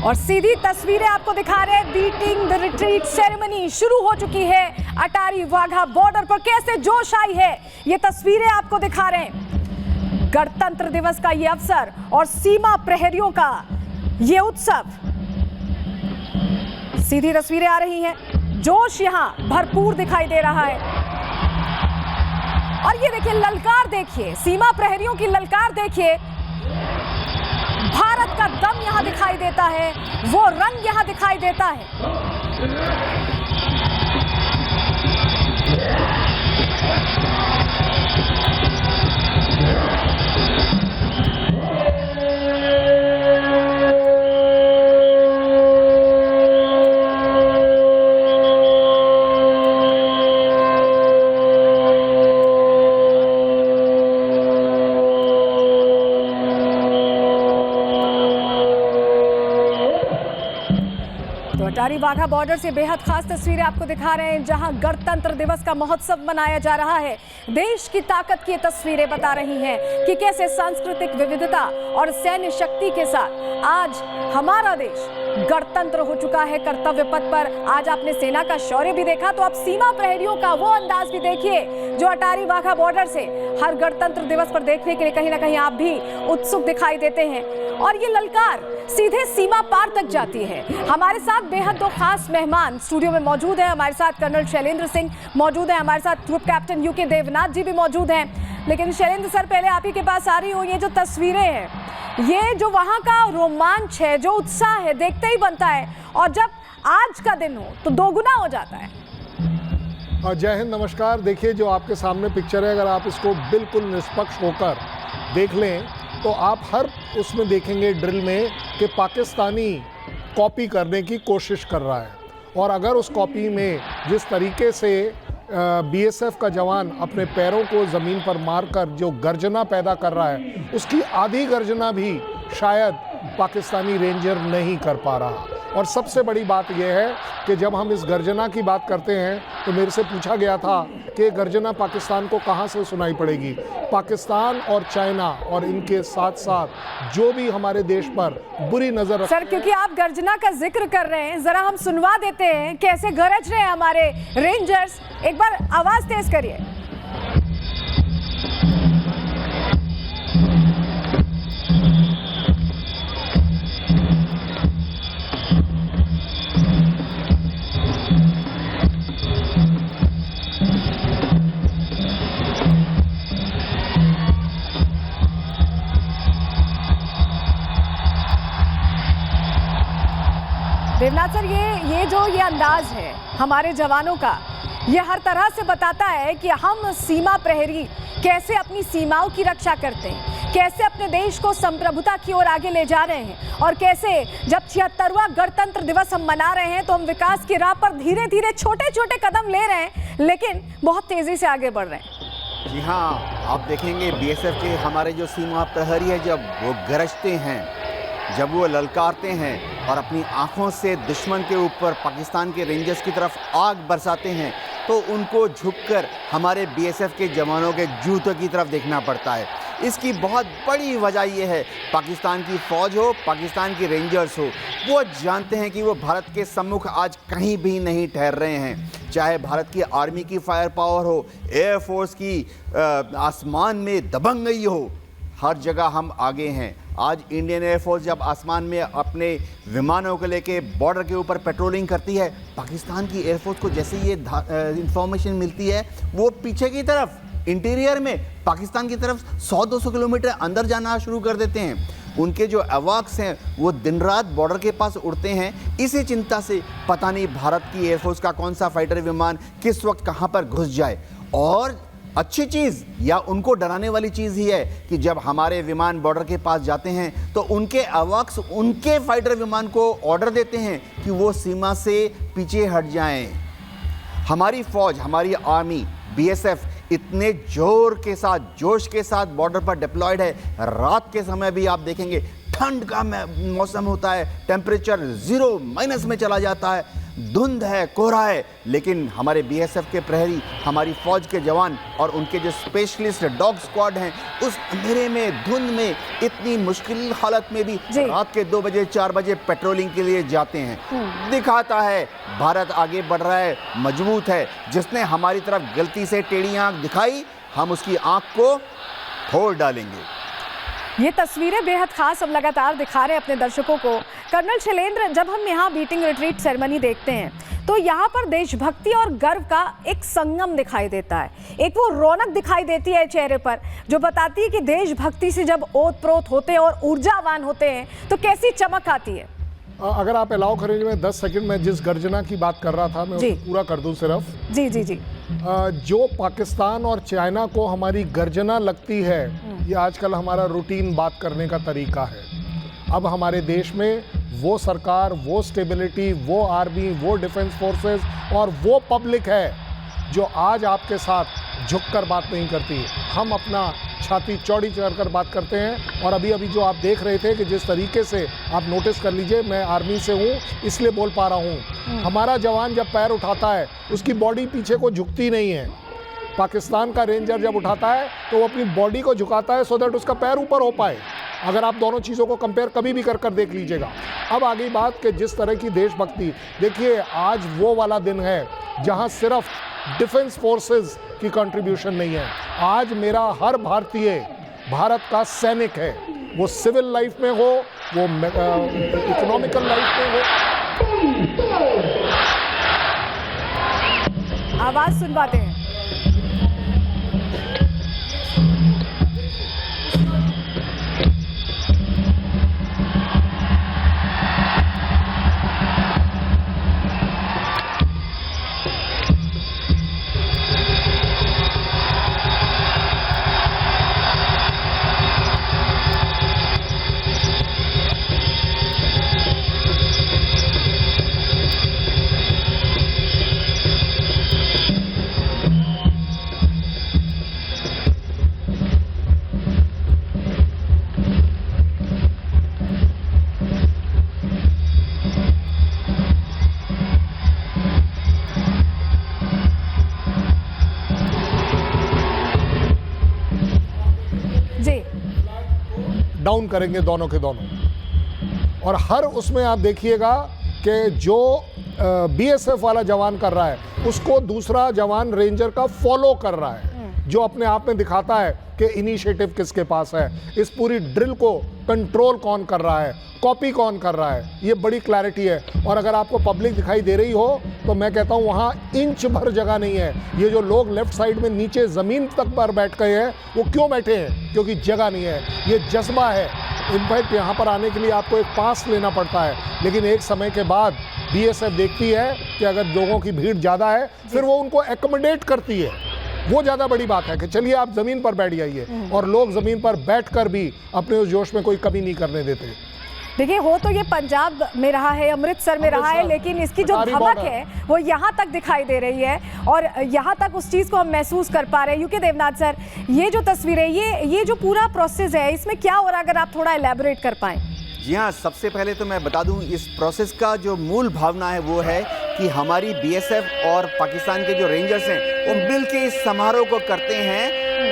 और सीधी तस्वीरें आपको दिखा रहे हैं। बीटिंग द रिट्रीट सेरेमनी शुरू हो चुकी है। अटारी वाघा बॉर्डर पर कैसे जोश आई है, ये तस्वीरें आपको दिखा रहे हैं। गणतंत्र दिवस का ये अवसर और सीमा प्रहरियों का ये उत्सव, सीधी तस्वीरें आ रही हैं। जोश यहां भरपूर दिखाई दे रहा है। और ये देखिए ललकार, देखिए सीमा प्रहरियों की ललकार देखिए। भारत का दम यहां दिखाई देता है, वो रंग यहां दिखाई देता है। अटारी वाघा बॉर्डर से बेहद खास तस्वीरें आपको दिखा रहे हैं, जहां गणतंत्र दिवस का महोत्सव मनाया जा रहा है। देश की ताकत की तस्वीरें बता रही हैं कि कैसे सांस्कृतिक विविधता और सैन्य शक्ति के साथ आज हमारा देश गणतंत्र हो चुका है कर्तव्य पथ पर। आज आपने सेना का शौर्य भी देखा, तो आप सीमा प्रहरियों का वो अंदाज भी देखिए जो अटारी वाघा बॉर्डर से हर गणतंत्र दिवस पर देखने के लिए कहीं ना कहीं आप भी उत्सुक दिखाई देते हैं। और ये ललकार सीधे सीमा पार तक जाती है। हमारे साथ बेहद दो खास मेहमान स्टूडियो में मौजूद हैं। हमारे साथ कर्नल शैलेंद्र सिंह मौजूद हैं, हमारे साथ ग्रुप कैप्टन यूके देवनाथ जी भी मौजूद हैं। लेकिन शैलेंद्र सर, पहले आप ही के पास आ रही हूँ। ये जो तस्वीरें हैं, ये जो वहाँ का रोमांच है, जो उत्साह है, देखते ही बनता है। और जब आज का दिन हो तो दोगुना हो जाता है। जय हिंद, नमस्कार। देखिए जो आपके सामने पिक्चर है, अगर आप इसको बिल्कुल निष्पक्ष होकर देख लें तो आप हर उसमें देखेंगे ड्रिल में कि पाकिस्तानी कॉपी करने की कोशिश कर रहा है। और अगर उस कॉपी में जिस तरीके से बीएसएफ का जवान अपने पैरों को ज़मीन पर मारकर जो गर्जना पैदा कर रहा है, उसकी आधी गर्जना भी शायद पाकिस्तानी रेंजर नहीं कर पा रहा। और सबसे बड़ी बात यह है कि जब हम इस गर्जना की बात करते हैं तो मेरे से पूछा गया था कि गर्जना पाकिस्तान को कहाँ से सुनाई पड़ेगी। पाकिस्तान और चाइना और इनके साथ साथ जो भी हमारे देश पर बुरी नज़र सर, क्योंकि आप गर्जना का जिक्र कर रहे हैं, ज़रा हम सुनवा देते हैं कैसे गरज रहे हैं हमारे रेंजर्स। एक बार आवाज़ तेज करिए। देवनाथ सर, ये अंदाज है हमारे जवानों का, ये हर तरह से बताता है कि हम सीमा प्रहरी कैसे अपनी सीमाओं की रक्षा करते हैं, कैसे अपने देश को संप्रभुता की ओर आगे ले जा रहे हैं, और कैसे जब 76वां गणतंत्र दिवस हम मना रहे हैं तो हम विकास की राह पर धीरे धीरे छोटे छोटे कदम ले रहे हैं, लेकिन बहुत तेजी से आगे बढ़ रहे हैं। जी हाँ, आप देखेंगे बीएसएफ के हमारे जो सीमा प्रहरी है, जब वो गरजते हैं, जब वो ललकारते हैं और अपनी आंखों से दुश्मन के ऊपर पाकिस्तान के रेंजर्स की तरफ आग बरसाते हैं, तो उनको झुककर हमारे बीएसएफ के जवानों के जूतों की तरफ देखना पड़ता है। इसकी बहुत बड़ी वजह यह है, पाकिस्तान की फ़ौज हो, पाकिस्तान की रेंजर्स हो, वो जानते हैं कि वो भारत के सम्मुख आज कहीं भी नहीं ठहर रहे हैं। चाहे भारत की आर्मी की फायर पावर हो, एयरफोर्स की आसमान में दबंगई हो, हर जगह हम आगे हैं। आज इंडियन एयरफोर्स जब आसमान में अपने विमानों को लेके बॉर्डर के ऊपर पेट्रोलिंग करती है, पाकिस्तान की एयरफोर्स को जैसे ये इंफॉर्मेशन मिलती है, वो पीछे की तरफ इंटीरियर में पाकिस्तान की तरफ 100-200 किलोमीटर अंदर जाना शुरू कर देते हैं। उनके जो अवाक्स हैं वो दिन रात बॉर्डर के पास उड़ते हैं, इसी चिंता से पता नहीं भारत की एयरफोर्स का कौन सा फाइटर विमान किस वक्त कहाँ पर घुस जाए। और अच्छी चीज़ या उनको डराने वाली चीज़ ही है कि जब हमारे विमान बॉर्डर के पास जाते हैं तो उनके अवाक्स उनके फाइटर विमान को ऑर्डर देते हैं कि वो सीमा से पीछे हट जाएं। हमारी फ़ौज, हमारी आर्मी, बीएसएफ इतने जोर के साथ, जोश के साथ बॉर्डर पर डिप्लॉयड है। रात के समय भी आप देखेंगे ठंड का मौसम होता है, टेम्परेचर 0 माइनस में चला जाता है, धुंध है, कोहरा है, लेकिन हमारे बीएसएफ के प्रहरी, हमारी फौज के जवान और उनके जो स्पेशलिस्ट डॉग स्क्वाड हैं, उस अंधेरे में, धुंध में, इतनी मुश्किल हालत में भी रात के 2 बजे 4 बजे पेट्रोलिंग के लिए जाते हैं। दिखाता है भारत आगे बढ़ रहा है, मजबूत है। जिसने हमारी तरफ गलती से टेढ़ी आंख दिखाई, हम उसकी आंख को फोड़ डालेंगे। ये तस्वीरें बेहद खास हम लगातार दिखा रहे हैं अपने दर्शकों को। कर्नल शैलेंद्र, जब हम यहाँ बीटिंग रिट्रीट सेरेमनी देखते हैं तो यहाँ पर देशभक्ति और गर्व का एक संगम दिखाई देता है। एक वो रौनक दिखाई देती है चेहरे पर जो बताती है कि देशभक्ति से जब ओत-प्रोत होते हैं और ऊर्जावान होते हैं तो कैसी चमक आती है। अगर आप अलाउ करेंगे, मैं 10 सेकंड में जिस गर्जना की बात कर रहा था मैं उसको पूरा कर दूं सिर्फ। जी जी जी। जो पाकिस्तान और चाइना को हमारी गर्जना लगती है, ये आजकल हमारा रूटीन बात करने का तरीका है। अब हमारे देश में वो सरकार, वो स्टेबिलिटी, वो आर्मी, वो डिफेंस फोर्सेस और वो पब्लिक है जो आज आपके साथ झुककर बात नहीं करती। हम अपना छाती चौड़ी कर बात करते हैं। और अभी अभी जो आप देख रहे थे कि जिस तरीके से आप नोटिस कर लीजिए, मैं आर्मी से हूँ इसलिए बोल पा रहा हूँ, हमारा जवान जब पैर उठाता है उसकी बॉडी पीछे को झुकती नहीं है। पाकिस्तान का रेंजर जब उठाता है तो वो अपनी बॉडी को झुकाता है सो दैट उसका पैर ऊपर हो पाए। अगर आप दोनों चीज़ों को कंपेयर कभी भी कर देख लीजिएगा। अब आ गई बात कि जिस तरह की देशभक्ति, देखिए आज वो वाला दिन है जहाँ सिर्फ डिफेंस फोर्सेस की कंट्रीब्यूशन नहीं है। आज मेरा हर भारतीय भारत का सैनिक है, वो सिविल लाइफ में हो, वो इकोनॉमिकल लाइफ में हो। आवाज सुनवाते हैं। डाउन करेंगे दोनों के दोनों। और हर उसमें आप देखिएगा कि जो बीएसएफ वाला जवान कर रहा है उसको दूसरा जवान रेंजर का फॉलो कर रहा है, जो अपने आप में दिखाता है कि इनिशिएटिव किसके पास है। इस पूरी ड्रिल को कंट्रोल कौन कर रहा है, कॉपी कौन कर रहा है, ये बड़ी क्लैरिटी है। और अगर आपको पब्लिक दिखाई दे रही हो तो मैं कहता हूँ वहाँ इंच भर जगह नहीं है। ये जो लोग लेफ्ट साइड में नीचे ज़मीन तक पर बैठ गए हैं वो क्यों बैठे हैं? क्योंकि जगह नहीं है। ये जज्बा है। इनफैक्ट यहाँ पर आने के लिए आपको एक पास लेना पड़ता है, लेकिन एक समय के बाद बीएसएफ देखती है कि अगर लोगों की भीड़ ज़्यादा है फिर वो उनको एकोमोडेट करती है। वो ज़्यादा बड़ी बात है कि चलिए आप ज़मीन पर बैठ जाइए, और लोग ज़मीन पर बैठकर भी अपने उस जोश में कोई कमी नहीं करने देते। देखिए, हो तो ये पंजाब में रहा है, अमृतसर में रहा है, लेकिन इसकी जो धमक है वो यहाँ तक दिखाई दे रही है और यहाँ तक उस चीज़ को हम महसूस कर पा रहे हैं। यूके देवनाथ सर, ये जो तस्वीरें, ये जो पूरा प्रोसेस है इसमें क्या हो रहा है, अगर आप थोड़ा एलैबोरेट कर पाएँ। जी हाँ, सबसे पहले तो मैं बता दूं इस प्रोसेस का जो मूल भावना है वो है कि हमारी बीएसएफ और पाकिस्तान के जो रेंजर्स हैं वो मिलकर इस समारोह को करते हैं